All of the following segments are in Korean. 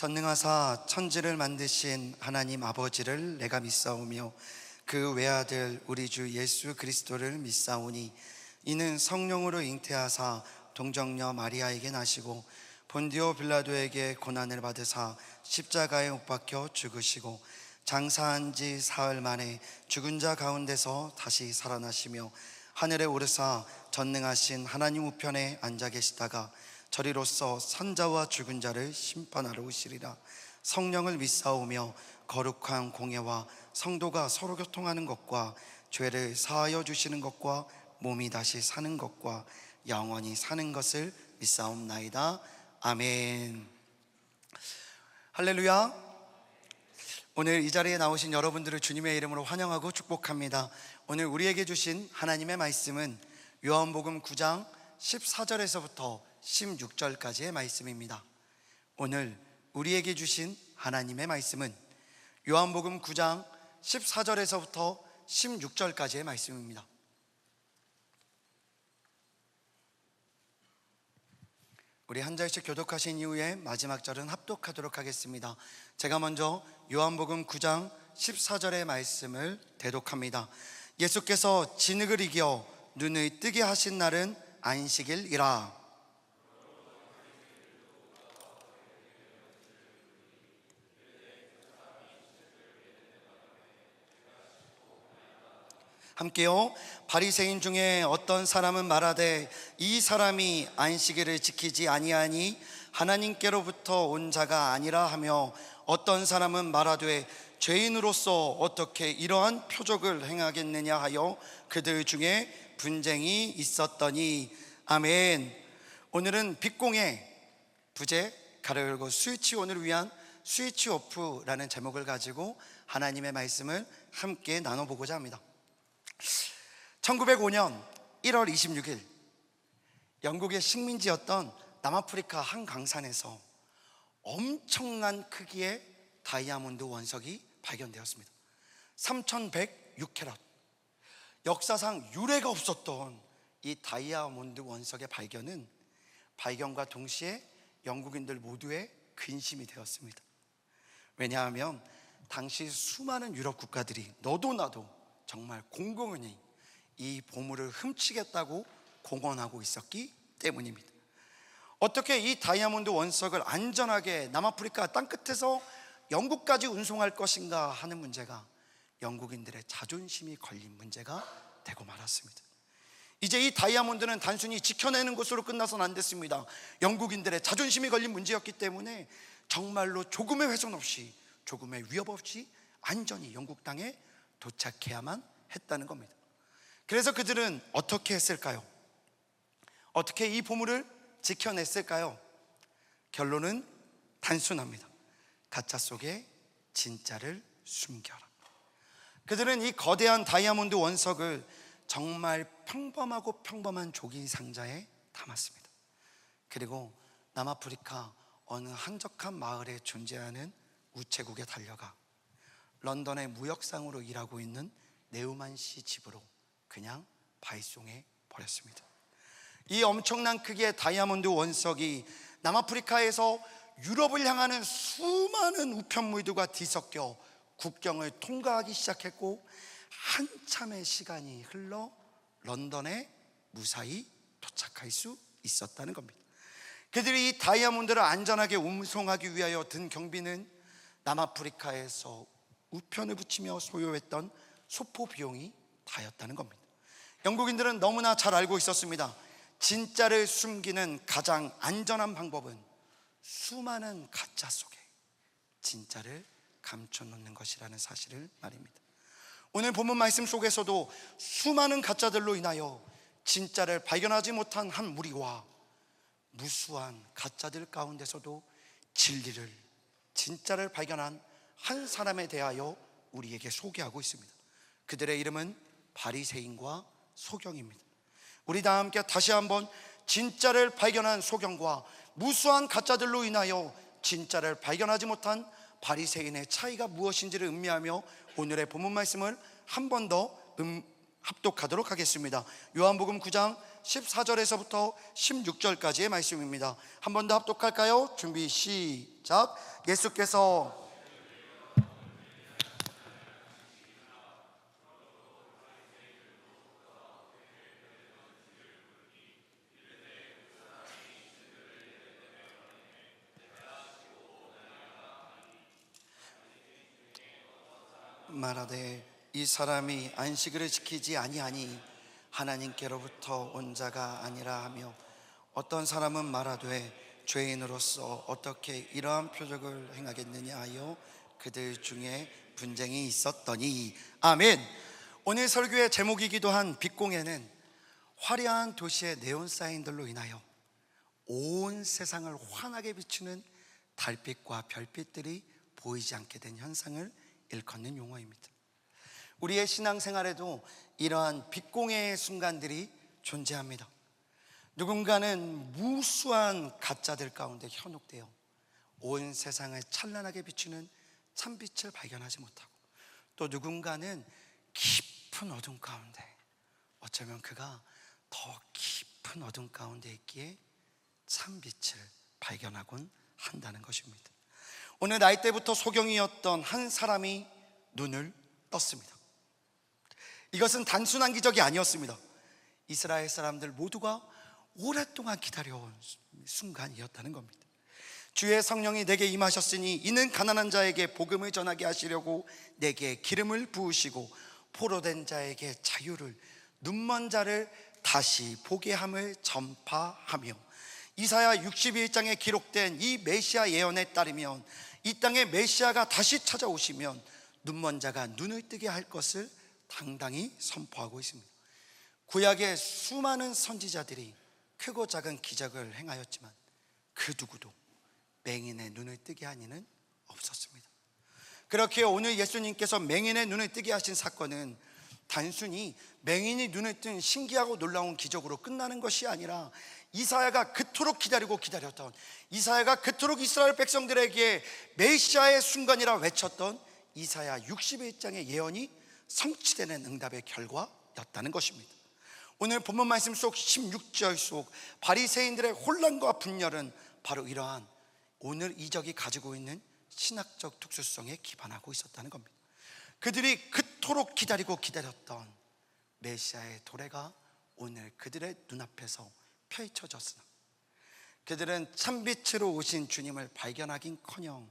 전능하사 천지를 만드신 하나님 아버지를 내가 믿사오며 그 외아들 우리 주 예수 그리스도를 믿사오니 이는 성령으로 잉태하사 동정녀 마리아에게 나시고 본디오 빌라도에게 고난을 받으사 십자가에 못 박혀 죽으시고 장사한 지 사흘 만에 죽은 자 가운데서 다시 살아나시며 하늘에 오르사 전능하신 하나님 우편에 앉아 계시다가 저리로서 산자와 죽은 자를 심판하러 오시리라. 성령을 믿사오며 거룩한 공예와 성도가 서로 교통하는 것과 죄를 사하여 주시는 것과 몸이 다시 사는 것과 영원히 사는 것을 믿사옵나이다. 아멘. 할렐루야. 오늘 이 자리에 나오신 여러분들을 주님의 이름으로 환영하고 축복합니다. 오늘 우리에게 주신 하나님의 말씀은 요한복음 9장 14절에서부터 16절까지의 말씀입니다. 오늘 우리에게 주신 하나님의 말씀은 요한복음 9장 14절에서부터 16절까지의 말씀입니다. 우리 한 절씩 교독하신 이후에 마지막 절은 합독하도록 하겠습니다. 제가 먼저 요한복음 9장 14절의 말씀을 대독합니다. 예수께서 진흙을 이겨 눈을 뜨게 하신 날은 안식일이라. 함께요. 바리새인 중에 어떤 사람은 말하되 이 사람이 안식일을 지키지 아니하니 하나님께로부터 온 자가 아니라 하며 어떤 사람은 말하되 죄인으로서 어떻게 이러한 표적을 행하겠느냐 하여 그들 중에 분쟁이 있었더니. 아멘. 오늘은 빛공의 부제 가로 열고 스위치 온을 위한 스위치 오프라는 제목을 가지고 하나님의 말씀을 함께 나눠보고자 합니다. 1905년 1월 26일 영국의 식민지였던 남아프리카 한 강산에서 엄청난 크기의 다이아몬드 원석이 발견되었습니다. 3106캐럿. 역사상 유례가 없었던 이 다이아몬드 원석의 발견은 발견과 동시에 영국인들 모두의 근심이 되었습니다. 왜냐하면 당시 수많은 유럽 국가들이 너도 나도 정말 공공연히 이 보물을 훔치겠다고 공언하고 있었기 때문입니다. 어떻게 이 다이아몬드 원석을 안전하게 남아프리카 땅끝에서 영국까지 운송할 것인가 하는 문제가 영국인들의 자존심이 걸린 문제가 되고 말았습니다. 이제 이 다이아몬드는 단순히 지켜내는 것으로 끝나서는 안 됐습니다. 영국인들의 자존심이 걸린 문제였기 때문에 정말로 조금의 훼손 없이, 조금의 위협 없이 안전히 영국 땅에 도착해야만 했다는 겁니다. 그래서 그들은 어떻게 했을까요? 어떻게 이 보물을 지켜냈을까요? 결론은 단순합니다. 가짜 속에 진짜를 숨겨라. 그들은 이 거대한 다이아몬드 원석을 정말 평범하고 평범한 조기 상자에 담았습니다. 그리고 남아프리카 어느 한적한 마을에 존재하는 우체국에 달려가 런던의 무역상으로 일하고 있는 네우만 씨 집으로 그냥 발송해 버렸습니다. 이 엄청난 크기의 다이아몬드 원석이 남아프리카에서 유럽을 향하는 수많은 우편물들과 뒤섞여 국경을 통과하기 시작했고 한참의 시간이 흘러 런던에 무사히 도착할 수 있었다는 겁니다. 그들이 이 다이아몬드를 안전하게 운송하기 위하여 든 경비는 남아프리카에서 우편을 붙이며 소요했던 소포 비용이 다였다는 겁니다. 영국인들은 너무나 잘 알고 있었습니다. 진짜를 숨기는 가장 안전한 방법은 수많은 가짜 속에 진짜를 감춰놓는 것이라는 사실을 말입니다. 오늘 본문 말씀 속에서도 수많은 가짜들로 인하여 진짜를 발견하지 못한 한 무리와 무수한 가짜들 가운데서도 진리를, 진짜를 발견한 한 사람에 대하여 우리에게 소개하고 있습니다. 그들의 이름은 바리새인과 소경입니다. 우리 다 함께 다시 한번 진짜를 발견한 소경과 무수한 가짜들로 인하여 진짜를 발견하지 못한 바리새인의 차이가 무엇인지를 음미하며 오늘의 본문 말씀을 한 번 더 합독하도록 하겠습니다. 요한복음 9장 14절에서부터 16절까지의 말씀입니다. 한 번 더 합독할까요? 준비 시작. 시작. 예수께서 말하되 이 사람이 안식일을 지키지 아니하니 하나님께로부터 온 자가 아니라 하며, 어떤 사람은 말하되 죄인으로서 어떻게 이러한 표적을 행하겠느냐 하여 그들 중에 분쟁이 있었더니. 아멘. 오늘 설교의 제목이기도 한 빛공예는 화려한 도시의 네온 사인들로 인하여 온 세상을 환하게 비추는 달빛과 별빛들이 보이지 않게 된 현상을 일컫는 용어입니다. 우리의 신앙생활에도 이러한 빛공예의 순간들이 존재합니다. 누군가는 무수한 가짜들 가운데 현혹되어 온 세상을 찬란하게 비추는 참빛을 발견하지 못하고, 또 누군가는 깊은 어둠 가운데, 어쩌면 그가 더 깊은 어둠 가운데 있기에 참빛을 발견하곤 한다는 것입니다. 오늘 나이 때부터 소경이었던 한 사람이 눈을 떴습니다. 이것은 단순한 기적이 아니었습니다. 이스라엘 사람들 모두가 오랫동안 기다려온 순간이었다는 겁니다. 주의 성령이 내게 임하셨으니 이는 가난한 자에게 복음을 전하게 하시려고 내게 기름을 부으시고 포로된 자에게 자유를, 눈먼 자를 다시 보게 함을 전파하며. 이사야 61장에 기록된 이 메시아 예언에 따르면 이 땅에 메시아가 다시 찾아오시면 눈먼 자가 눈을 뜨게 할 것을 당당히 선포하고 있습니다. 구약의 수많은 선지자들이 크고 작은 기적을 행하였지만 그 누구도 맹인의 눈을 뜨게 한 이는 없었습니다. 그렇게 오늘 예수님께서 맹인의 눈을 뜨게 하신 사건은 단순히 맹인이 눈을 뜬 신기하고 놀라운 기적으로 끝나는 것이 아니라, 이사야가 그토록 기다렸던, 이사야가 그토록 이스라엘 백성들에게 메시아의 순간이라 외쳤던 이사야 61장의 예언이 성취되는 응답의 결과였다는 것입니다. 오늘 본문 말씀 속 16절 속 바리새인들의 혼란과 분열은 바로 이러한 오늘 이적이 가지고 있는 신학적 특수성에 기반하고 있었다는 겁니다. 그들이 그토록 기다렸던 메시아의 도래가 오늘 그들의 눈앞에서 펼쳐졌으나, 그들은 참빛으로 오신 주님을 발견하긴커녕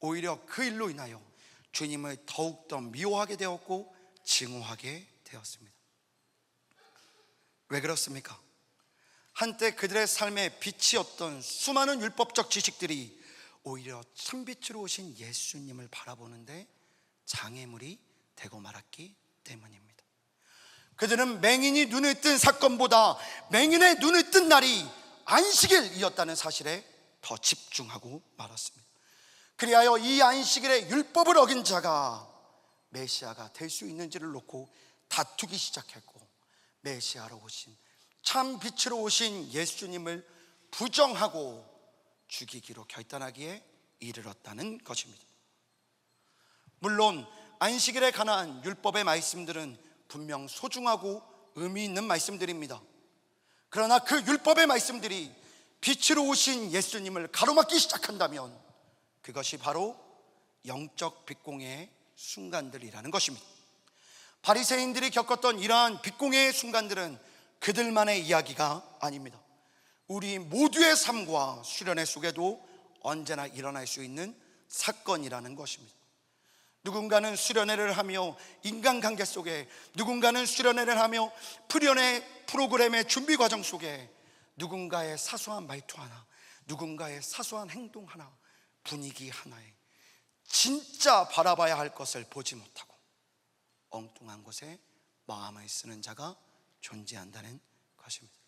오히려 그 일로 인하여 주님을 더욱더 미워하게 되었고 증오하게 되었습니다. 왜 그렇습니까? 한때 그들의 삶의 빛이었던 수많은 율법적 지식들이 오히려 참빛으로 오신 예수님을 바라보는데 장애물이 되고 말았기 때문입니다. 그들은 맹인이 눈을 뜬 사건보다 맹인의 눈을 뜬 날이 안식일이었다는 사실에 더 집중하고 말았습니다. 그리하여 이 안식일의 율법을 어긴 자가 메시아가 될 수 있는지를 놓고 다투기 시작했고, 메시아로 오신, 참 빛으로 오신 예수님을 부정하고 죽이기로 결단하기에 이르렀다는 것입니다. 물론 안식일에 관한 율법의 말씀들은 분명 소중하고 의미 있는 말씀들입니다. 그러나 그 율법의 말씀들이 빛으로 오신 예수님을 가로막기 시작한다면 그것이 바로 영적 빛공예의 순간들이라는 것입니다. 바리새인들이 겪었던 이러한 빛공예의 순간들은 그들만의 이야기가 아닙니다. 우리 모두의 삶과 수련회 속에도 언제나 일어날 수 있는 사건이라는 것입니다. 누군가는 수련회를 하며 인간관계 속에, 누군가는 수련회를 하며 풀연회 프로그램의 준비 과정 속에 누군가의 사소한 말투 하나, 누군가의 사소한 행동 하나, 분위기 하나에 진짜 바라봐야 할 것을 보지 못하고 엉뚱한 곳에 마음을 쓰는 자가 존재한다는 것입니다.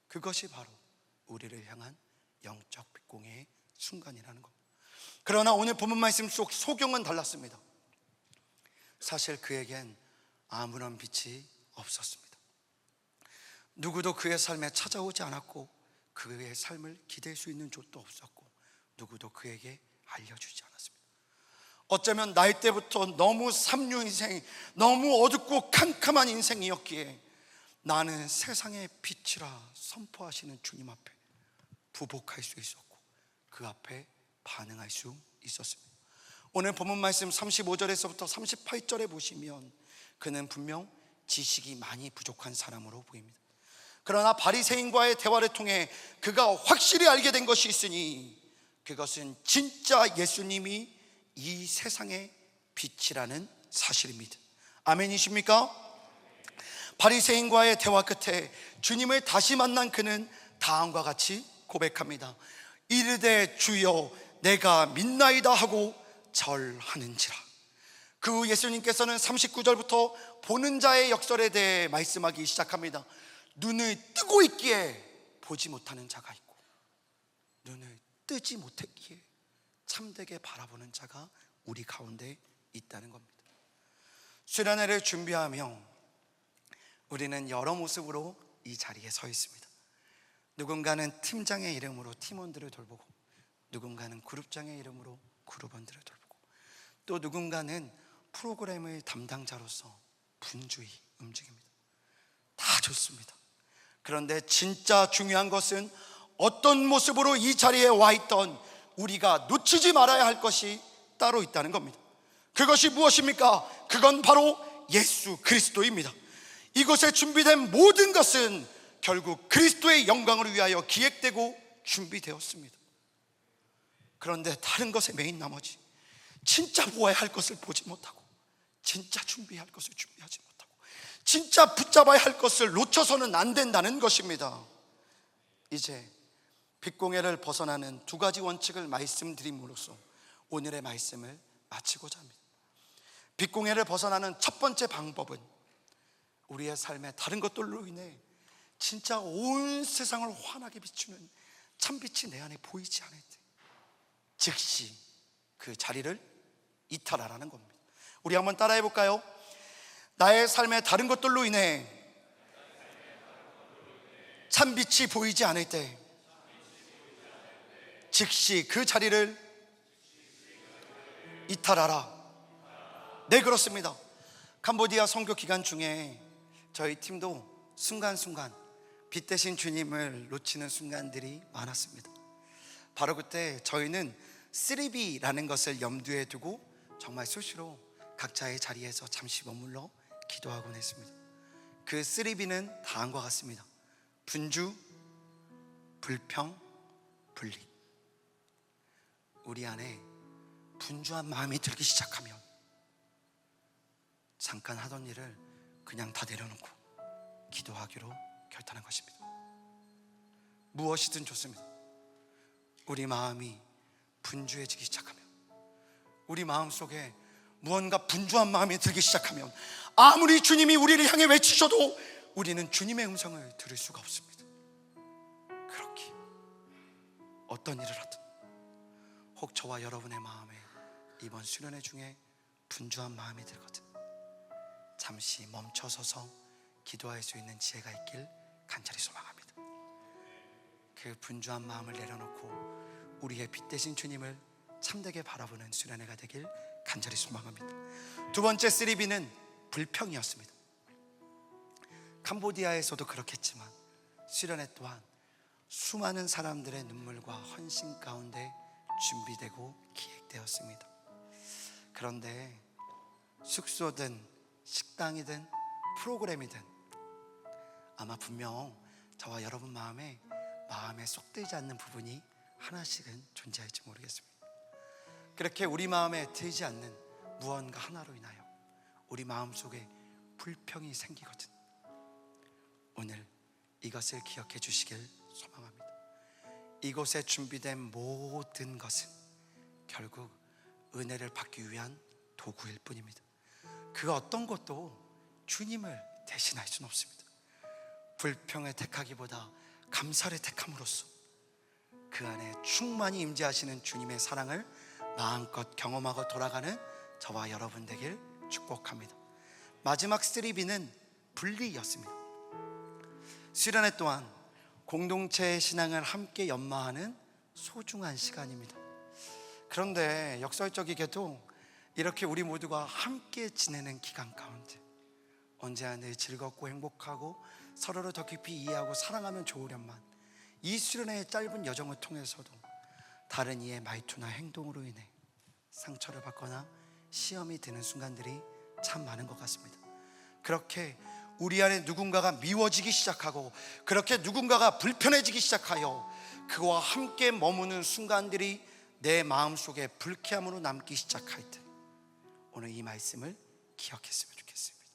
그것이 바로 우리를 향한 영적 빛공예의 순간이라는 겁니다. 그러나 오늘 본문 말씀 속 소경은 달랐습니다. 사실 그에겐 아무런 빛이 없었습니다. 누구도 그의 삶에 찾아오지 않았고 그의 삶을 기댈 수 있는 곳도 없었고 누구도 그에게 알려주지 않았습니다. 어쩌면 나이 때부터 너무 삼류 인생, 너무 어둡고 캄캄한 인생이었기에 나는 세상의 빛이라 선포하시는 주님 앞에 부복할 수 있었고 그 앞에 반응할 수 있었습니다. 오늘 본문 말씀 35절에서부터 38절에 보시면 그는 분명 지식이 많이 부족한 사람으로 보입니다. 그러나 바리새인과의 대화를 통해 그가 확실히 알게 된 것이 있으니 그것은 진짜 예수님이 이 세상의 빛이라는 사실입니다. 아멘이십니까? 바리새인과의 대화 끝에 주님을 다시 만난 그는 다음과 같이 고백합니다. 이르되 주여 내가 믿나이다 하고 절하는지라. 그 후 예수님께서는 39절부터 보는 자의 역설에 대해 말씀하기 시작합니다. 눈을 뜨고 있기에 보지 못하는 자가 있고 눈을 뜨지 못했기에 참되게 바라보는 자가 우리 가운데 있다는 겁니다. 수련회를 준비하며 우리는 여러 모습으로 이 자리에 서 있습니다. 누군가는 팀장의 이름으로 팀원들을 돌보고, 누군가는 그룹장의 이름으로 그룹원들을 돌보고, 또 누군가는 프로그램의 담당자로서 분주히 움직입니다. 다 좋습니다. 그런데 진짜 중요한 것은 어떤 모습으로 이 자리에 와 있던 우리가 놓치지 말아야 할 것이 따로 있다는 겁니다. 그것이 무엇입니까? 그건 바로 예수 그리스도입니다. 이곳에 준비된 모든 것은 결국 그리스도의 영광을 위하여 기획되고 준비되었습니다. 그런데 다른 것에 매인 나머지 진짜 보아야 할 것을 보지 못하고, 진짜 준비할 것을 준비하지 못하고, 진짜 붙잡아야 할 것을 놓쳐서는 안 된다는 것입니다. 이제 빛공회를 벗어나는 두 가지 원칙을 말씀드림으로써 오늘의 말씀을 마치고자 합니다. 빛공회를 벗어나는 첫 번째 방법은 우리의 삶에 다른 것들로 인해 진짜 온 세상을 환하게 비추는 참빛이 내 안에 보이지 않을 때 즉시 그 자리를 이탈하라는 겁니다. 우리 한번 따라해 볼까요? 나의 삶에 다른 것들로 인해 참빛이 보이지 않을 때 즉시 그 자리를 이탈하라. 네, 그렇습니다. 캄보디아 선교 기간 중에 저희 팀도 순간순간 빛 대신 주님을 놓치는 순간들이 많았습니다. 바로 그때 저희는 3B라는 것을 염두에 두고 정말 수시로 각자의 자리에서 잠시 머물러 기도하곤 했습니다. 그 3B는 다음과 같습니다. 분주, 불평, 분리. 우리 안에 분주한 마음이 들기 시작하면 잠깐 하던 일을 그냥 다 내려놓고 기도하기로 결단한 것입니다. 무엇이든 좋습니다. 우리 마음이 분주해지기 시작하면, 우리 마음속에 무언가 분주한 마음이 들기 시작하면 아무리 주님이 우리를 향해 외치셔도 우리는 주님의 음성을 들을 수가 없습니다. 그렇게 어떤 일을 하든 혹 저와 여러분의 마음에 이번 수련회 중에 분주한 마음이 들거든 잠시 멈춰서서 기도할 수 있는 지혜가 있길 간절히 소망합니다. 그 분주한 마음을 내려놓고 우리의 빛 대신 주님을 참되게 바라보는 수련회가 되길 간절히 소망합니다. 두 번째 3B는 불평이었습니다. 캄보디아에서도 그렇겠지만 수련회 또한 수많은 사람들의 눈물과 헌신 가운데 준비되고 기획되었습니다. 그런데 숙소든 식당이든 프로그램이든 아마 분명 저와 여러분 마음에 쏙 들지 않는 부분이 하나씩은 존재할지 모르겠습니다. 그렇게 우리 마음에 들지 않는 무언가 하나로 인하여 우리 마음속에 불평이 생기거든 오늘 이것을 기억해 주시길 소망합니다. 이곳에 준비된 모든 것은 결국 은혜를 받기 위한 도구일 뿐입니다. 그 어떤 것도 주님을 대신할 수는 없습니다. 불평을 택하기보다 감사를 택함으로써 그 안에 충만히 임재하시는 주님의 사랑을 마음껏 경험하고 돌아가는 저와 여러분 되길 축복합니다. 마지막 3B는 분리였습니다. 수련회 또한 공동체의 신앙을 함께 연마하는 소중한 시간입니다. 그런데 역설적이게도 이렇게 우리 모두가 함께 지내는 기간 가운데 언제나 늘 즐겁고 행복하고 서로를 더 깊이 이해하고 사랑하면 좋으련만 이 수련회의 짧은 여정을 통해서도 다른 이의 말투나 행동으로 인해 상처를 받거나 시험이 드는 순간들이 참 많은 것 같습니다. 그렇게 우리 안에 누군가가 미워지기 시작하고, 그렇게 누군가가 불편해지기 시작하여 그와 함께 머무는 순간들이 내 마음속에 불쾌함으로 남기 시작할 때, 오늘 이 말씀을 기억했으면 좋겠습니다.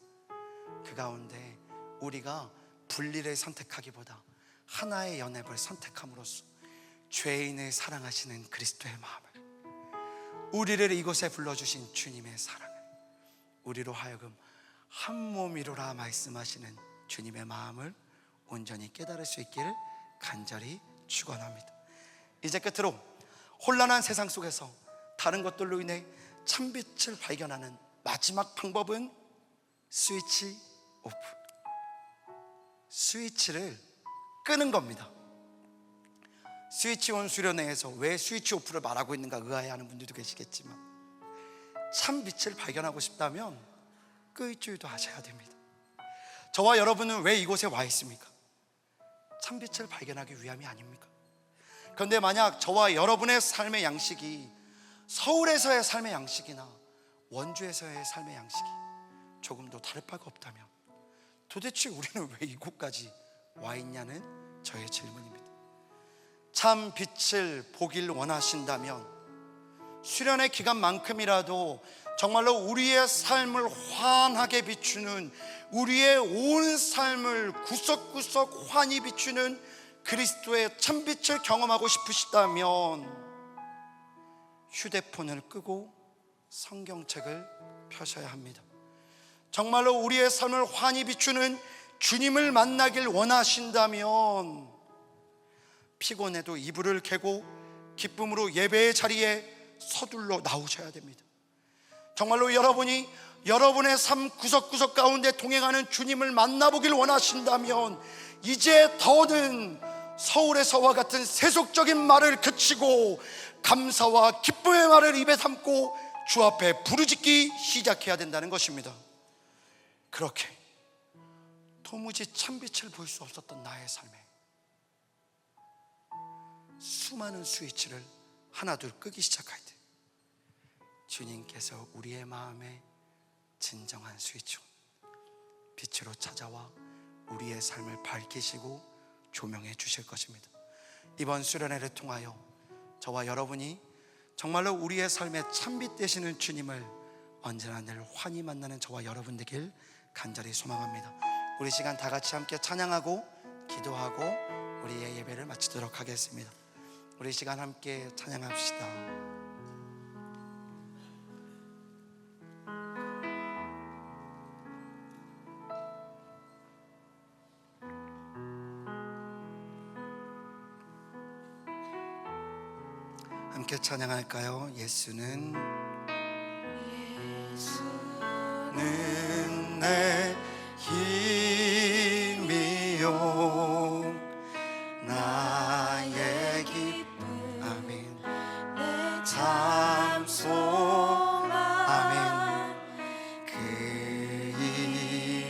그 가운데 우리가 분리를 선택하기보다 하나의 연합을 선택함으로써 죄인을 사랑하시는 그리스도의 마음을, 우리를 이곳에 불러주신 주님의 사랑을, 우리로 하여금 한 몸이로라 말씀하시는 주님의 마음을 온전히 깨달을 수 있기를 간절히 축원합니다. 이제 끝으로, 혼란한 세상 속에서 다른 것들로 인해 참빛을 발견하는 마지막 방법은 스위치 오프, 스위치를 끄는 겁니다. 스위치 온 수련회에서 왜 스위치 오프를 말하고 있는가 의아해하는 분들도 계시겠지만, 참빛을 발견하고 싶다면 끌 줄도 아셔야 됩니다. 저와 여러분은 왜 이곳에 와 있습니까? 참빛을 발견하기 위함이 아닙니까? 그런데 만약 저와 여러분의 삶의 양식이 서울에서의 삶의 양식이나 원주에서의 삶의 양식이 조금도 다를 바가 없다면, 도대체 우리는 왜 이곳까지 와 있냐는 저의 질문입니다. 참 빛을 보길 원하신다면 수련의 기간만큼이라도 정말로 우리의 삶을 환하게 비추는, 우리의 온 삶을 구석구석 환히 비추는 그리스도의 참빛을 경험하고 싶으시다면 휴대폰을 끄고 성경책을 펴셔야 합니다. 정말로 우리의 삶을 환히 비추는 주님을 만나길 원하신다면 피곤해도 이불을 개고 기쁨으로 예배의 자리에 서둘러 나오셔야 됩니다. 정말로 여러분이 여러분의 삶 구석구석 가운데 동행하는 주님을 만나보길 원하신다면 이제 더는 서울에서와 같은 세속적인 말을 그치고 감사와 기쁨의 말을 입에 담고 주 앞에 부르짖기 시작해야 된다는 것입니다. 그렇게 도무지 참빛을 볼 수 없었던 나의 삶에 수많은 스위치를 하나둘 끄기 시작할 때 주님께서 우리의 마음에 진정한 스위치, 빛으로 찾아와 우리의 삶을 밝히시고 조명해 주실 것입니다. 이번 수련회를 통하여 저와 여러분이 정말로 우리의 삶의 참빛 되시는 주님을 언제나 늘 환히 만나는 저와 여러분 되길 간절히 소망합니다. 우리 시간 다 같이 함께 찬양하고 기도하고 우리의 예배를 마치도록 하겠습니다. 우리 시간 함께 찬양합시다. 함께 찬양할까요? 예수는 내 힘이요 나의 기쁨, 아멘, 참 소망, 아멘, 그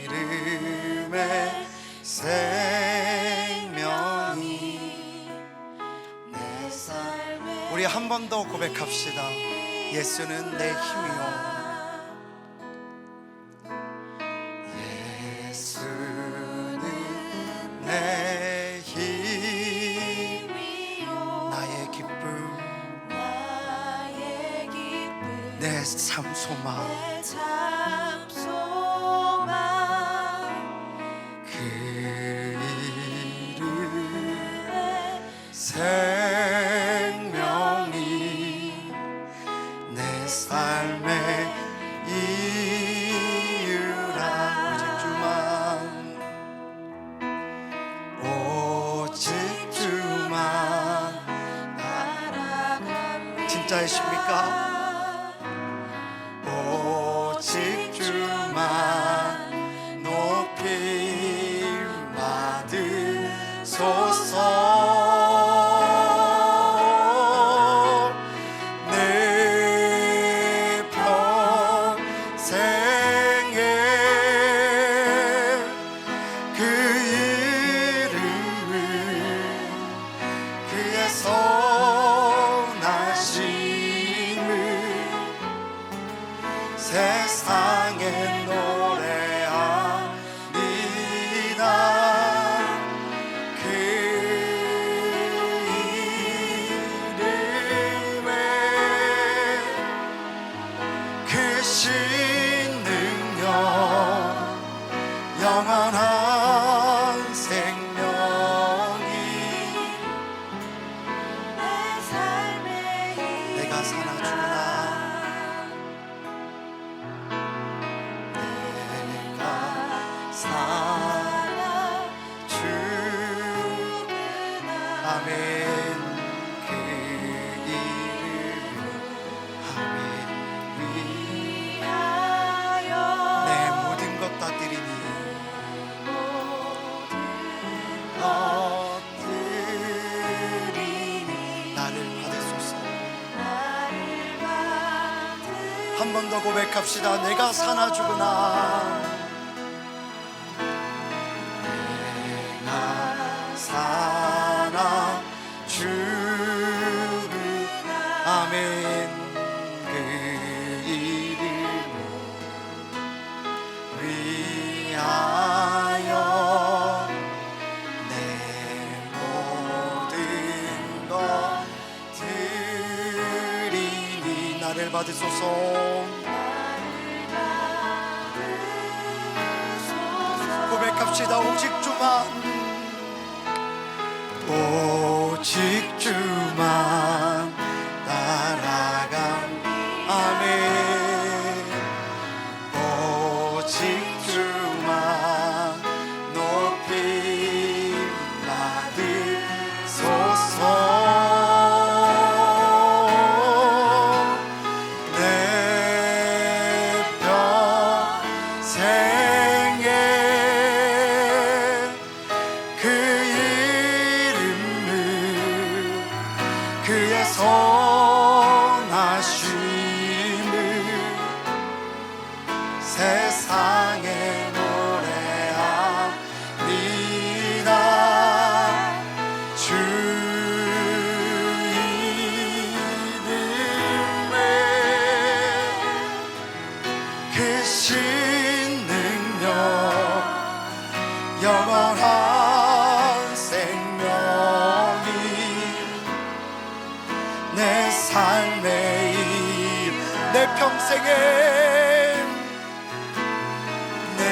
이름의 생명이 내 삶에. 우리 한 번 더 고백합시다. 예수는 내 힘이요 내 힘이요 나의 기쁨, 내 참 소망, 그 이름의 생명이 내 삶의 이유라. 오직 주만 진짜이십니까? 오직 주만 높이 받으소서. 내 평생에 그 이름을, 그의 선한 세상에 노래하리라. 그 이름에 그 신 능력 영원한 생명이 내 삶의 내가 사나 죽으나 내가 사나 죽으나 아멘. 그 이름 아멘. 위하여 내 모든 것 다 드리니 나를 받으소서. 한 번 더 고백합시다. 내가 사나 죽으나 내가 사나 죽으나 아멘. 그 이름 위하여 내 모든 것 드리니 나를 받으소서. 고백합시다. 오직 주만 오직 주만 따라간 아멘. 오직 주만 높이 받으소서. 내 평생에 그 이름을 그의 선하심을 세상에 노래하리라. 주 이름에 그 신 능력 영원한 생명이 내 삶의 일 내 평생에 내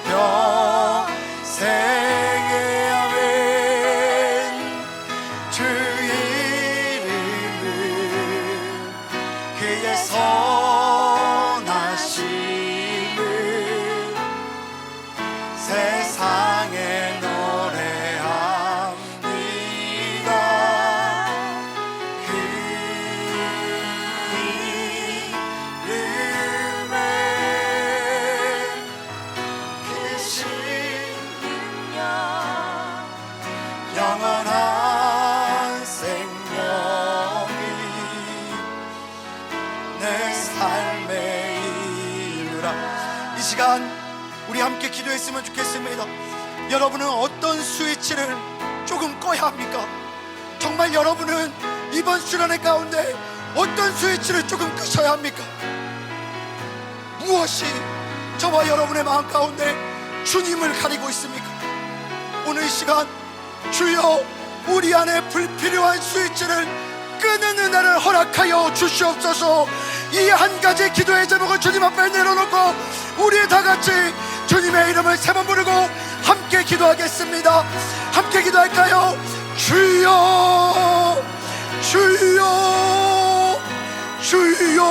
평생에 아멘. 주 이름을 그의 선하심을 세상에 노래합니다. 그 이름에 그 신 능력 영원한 생명이 내 삶에 이르라. 이 시간 우리 함께 기도했으면 좋겠습니다. 여러분은 어떤 스위치를 조금 꺼야 합니까? 정말 여러분은 이번 수련회 가운데 어떤 스위치를 조금 끄셔야 합니까? 무엇이 저와 여러분의 마음 가운데 주님을 가리고 있습니까? 오늘 이 시간 주여 우리 안에 불필요한 스위치를 끄는 은혜를 허락하여 주시옵소서. 이 한 가지 기도의 제목을 주님 앞에 내려놓고 우리 다 같이 주님의 이름을 세 번 부르고 함께 기도하겠습니다. 함께 기도할까요? 주여 주여 주여.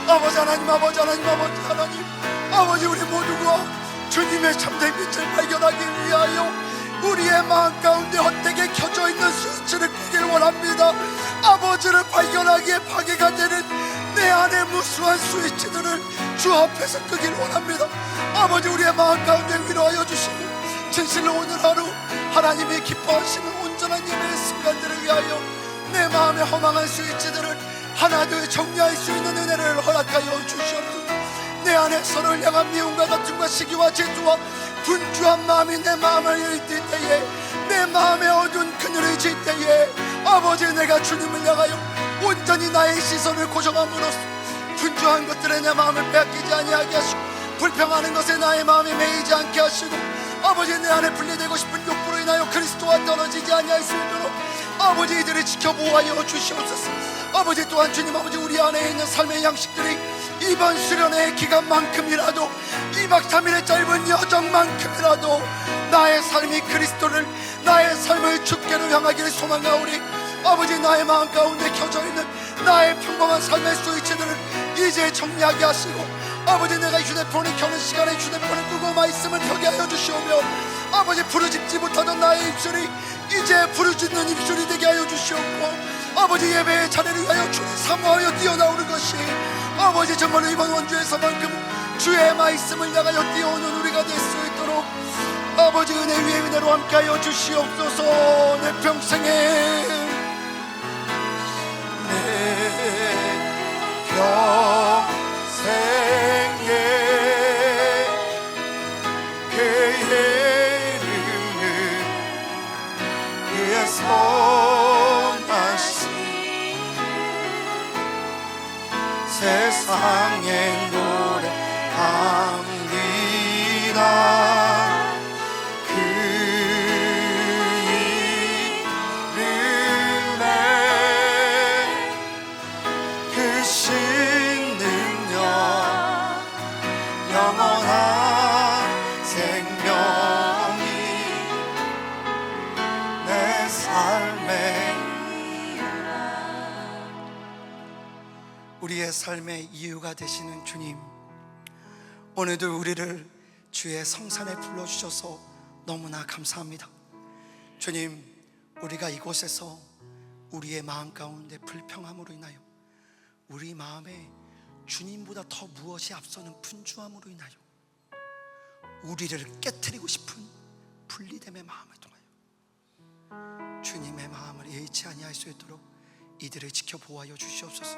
아버지 하나님, 아버지 하나님, 아버지 하나님, 아버지 우리 모두가 주님의 참된 빛을 발견하기 위하여 우리의 마음 가운데 헛되게 켜져 있는 스위치를 끄길 원합니다. 아버지를 발견하기에 파괴가 되는 내 안에 무수한 스위치들을 주 앞에서 끄길 원합니다. 아버지 우리의 마음 가운데 위로하여 주시고 진실로 오늘 하루 하나님이 기뻐하시는 온전한 예배의 순간들을 위하여 내 마음의 허망한 스위치들을 하나둘 정리할 수 있는 은혜를 허락하여 주시옵소서. 내 안에 서로를 향한 미움과 다툼과 시기와 질투와 분주한 마음이 내 마음을 일으킬 때에 내 마음에 어두운 그늘을 질 때에 아버지 내가 주님을 향하여 온전히 나의 시선을 고정함으로써 분주한 것들에 내 마음을 빼앗기지 아니하게 하시고 불평하는 것에 나의 마음이 매이지 않게 하시고 아버지 내 안에 분리되고 싶은 욕구로 인하여 그리스도와 떨어지지 아니할 수 있도록 아버지 이들을 지켜보아여 주시옵소서. 아버지 또한 주님 아버지 우리 안에 있는 삶의 양식들이 이번 수련의 기간만큼이라도 2박 3일의 짧은 여정만큼이라도 나의 삶이 그리스도를 나의 삶을 주께로 향하기를 소망하오니 아버지 나의 마음 가운데 켜져 있는 나의 평범한 삶의 스위치들을 이제 정리하게 하시고 아버지 내가 휴대폰을 켜는 시간에 휴대폰을 끄고 말씀을 펴게 하여 주시오며 아버지 부르짖지 못하던 나의 입술이 이제 부르짖는 입술이 되게 하여 주시옵고 아버지 예배의 자리를 위하여 주를 사모하여 뛰어나오는 것이 아버지 정말로 이번 원주에서만큼 주의 말씀을 향하여 뛰어오는 우리가 될 수 있도록 아버지 은혜 위에 은혜로 함께하여 주시옵소서. 내 평생에 내 평생에 그의 이름을 위해 선하신 세상에 노래합니다. 그 이름에 그 신능력 영원한 생명이 내 삶에 우리의 삶의 이유가 되시는 주님, 오늘도 우리를 주의 성산에 불러주셔서 너무나 감사합니다. 주님, 우리가 이곳에서 우리의 마음 가운데 불평함으로 인하여 우리 마음에 주님보다 더 무엇이 앞서는 분주함으로 인하여 우리를 깨트리고 싶은 분리됨의 마음을 통하여 주님의 마음을 잃지 아니할 수 있도록 이들을 지켜보아여 주시옵소서.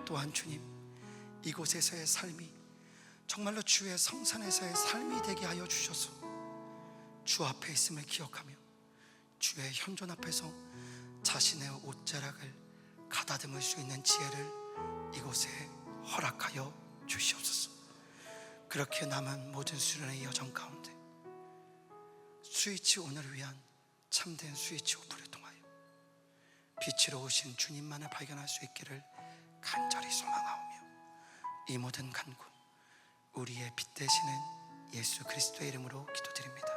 또한 주님, 이곳에서의 삶이 정말로 주의 성산에서의 삶이 되게 하여 주셔서 주 앞에 있음을 기억하며 주의 현존 앞에서 자신의 옷자락을 가다듬을 수 있는 지혜를 이곳에 허락하여 주시옵소서. 그렇게 남은 모든 수련의 여정 가운데 스위치 오늘을 위한 참된 스위치 오프를 통하여 빛으로 오신 주님만을 발견할 수 있기를 간절히 소망하오며 이 모든 간구 우리의 빛 되시는 예수 그리스도의 이름으로 기도드립니다.